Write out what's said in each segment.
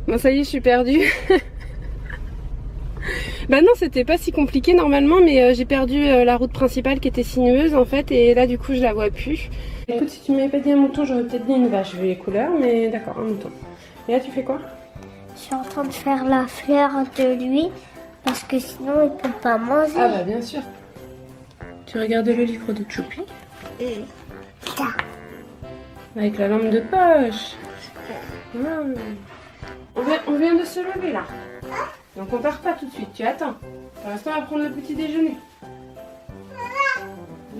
Bon ça y est, je suis perdue. Bah non, c'était pas si compliqué normalement, mais j'ai perdu la route principale qui était sinueuse en fait, et là du coup je la vois plus. Écoute, si tu m'avais pas dit un mouton, j'aurais peut-être dit une vache vu les couleurs, mais d'accord, un mouton. Et là tu fais quoi? Je suis en train de faire la fleur de lui parce que sinon il peut pas manger. Ah bah bien sûr. Tu regardes le livre de Choupi avec la lampe de poche. On vient de se lever là. Donc on part pas tout de suite, tu attends. Pour l'instant on va prendre le petit déjeuner.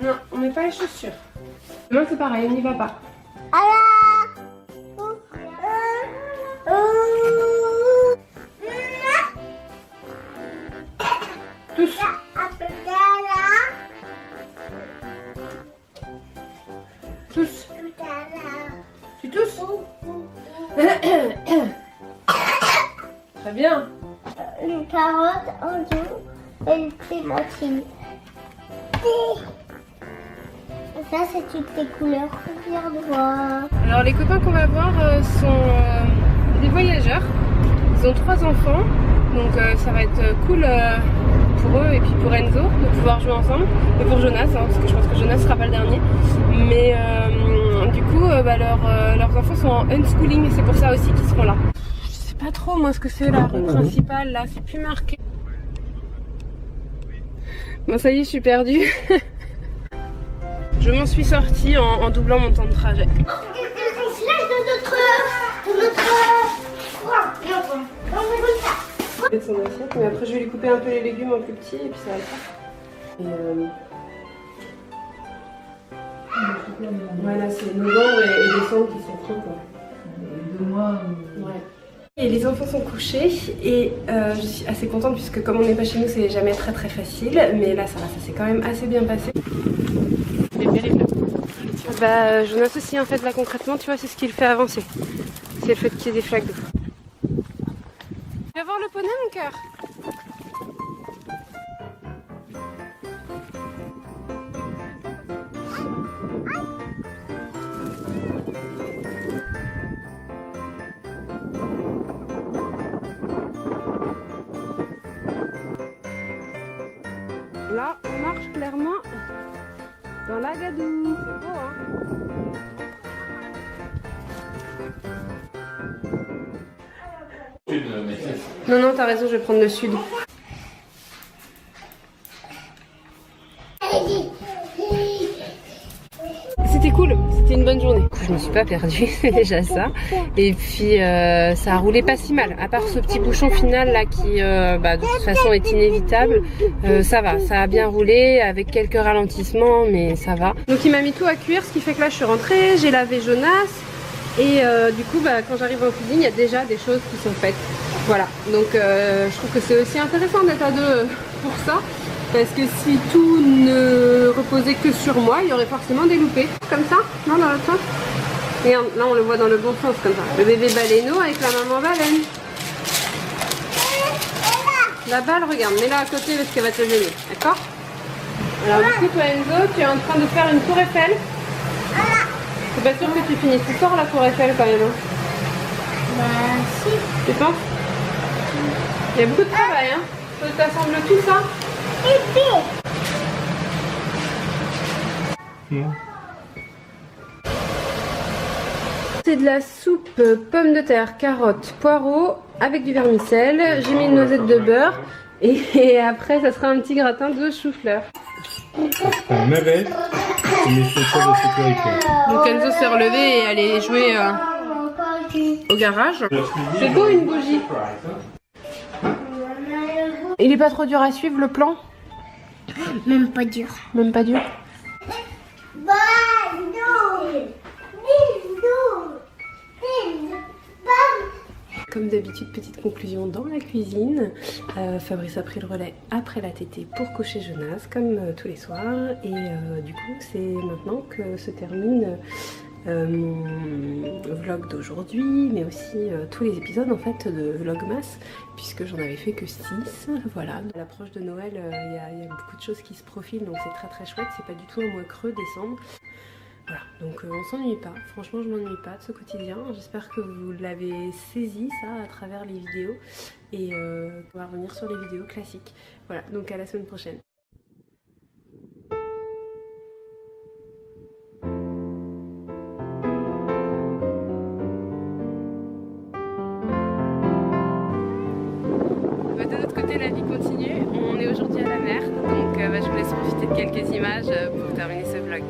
Non, on met pas les chaussures. Demain c'est pareil, on n'y va pas. Tous. Tous. Tu tousses? Très bien. Une carotte, un dos et une clémentine. Ça c'est toutes les couleurs qu'on vient de voir. Alors les copains qu'on va voir sont des voyageurs. Ils ont 3 enfants, donc ça va être cool pour eux et puis pour Enzo de pouvoir jouer ensemble. Et pour Jonas, hein, parce que je pense que Jonas sera pas le dernier. Mais du coup, leurs enfants sont en unschooling et c'est pour ça aussi qu'ils seront là. Je sais pas trop moi ce que c'est la rue principale là, c'est plus marqué. Bon ça y est, je suis perdue. Je m'en suis sortie en doublant mon temps de trajet. Son assiette, mais après je vais lui couper un peu les légumes en plus petits et puis ça va le faire. Et voilà, c'est novembre et décembre qui sont trop quoi. 2 mois. Ouais. Et les enfants sont couchés et je suis assez contente puisque comme on n'est pas chez nous, c'est jamais très très facile. Mais là ça va, ça s'est quand même assez bien passé. C'est terrible. Bah Jonas aussi en fait là concrètement, tu vois, c'est ce qui le fait avancer. C'est le fait qu'il y ait des flaques d'eau. Tu vas voir le poney mon cœur? Là on marche clairement dans la gadoue, c'est beau hein. Non, non, t'as raison, je vais prendre le sud. C'était cool, c'était une bonne journée. Je me suis pas perdue, c'est déjà ça. Et puis ça a roulé pas si mal, à part ce petit bouchon final là qui de toute façon est inévitable. Ça va, ça a bien roulé avec quelques ralentissements, mais ça va. Donc il m'a mis tout à cuire, ce qui fait que là je suis rentrée, j'ai lavé Jonas. Et du coup quand j'arrive en cuisine, il y a déjà des choses qui sont faites. Voilà, donc je trouve que c'est aussi intéressant d'être à deux pour ça. Parce que si tout ne reposait que sur moi, il y aurait forcément des loupés. Comme ça, non, dans l'autre sens. Regarde, là on le voit dans le bon sens comme ça. Le bébé baleineau avec la maman baleine. La balle, regarde, mets-la à côté parce qu'elle va te gêner, d'accord? Alors du coup toi Enzo, tu es en train de faire une tour Eiffel. C'est pas sûr que tu finisses ce soir la tour Eiffel quand même. Bah si. Tu penses? Il y a beaucoup de travail, hein. Faut que tu assembles tout ça. C'est de la soupe pommes de terre, carottes, poireaux avec du vermicelle. J'ai mis une noisette de beurre et après ça sera un petit gratin de chou-fleur. Un navet et les chaussures de sécurité. Donc Enzo s'est relevé et allait jouer au garage. C'est beau une bougie. Il est pas trop dur à suivre le plan? Même pas dur. Même pas dur? Comme d'habitude, petite conclusion dans la cuisine. Fabrice a pris le relais après la tétée pour coucher Jonas, comme tous les soirs. Et du coup, c'est maintenant que se termine mon vlog d'aujourd'hui, mais aussi tous les épisodes en fait de Vlogmas, puisque j'en avais fait que 6. Voilà, à l'approche de Noël, il y a beaucoup de choses qui se profilent, donc c'est très très chouette. C'est pas du tout un mois creux décembre. Voilà, donc on s'ennuie pas, franchement je m'ennuie pas de ce quotidien, j'espère que vous l'avez saisi ça à travers les vidéos et on va revenir sur les vidéos classiques. Voilà, donc à la semaine prochaine. De l'autre côté la vie continue, on est aujourd'hui à la mer, donc je vous laisse profiter de quelques images pour terminer ce vlog.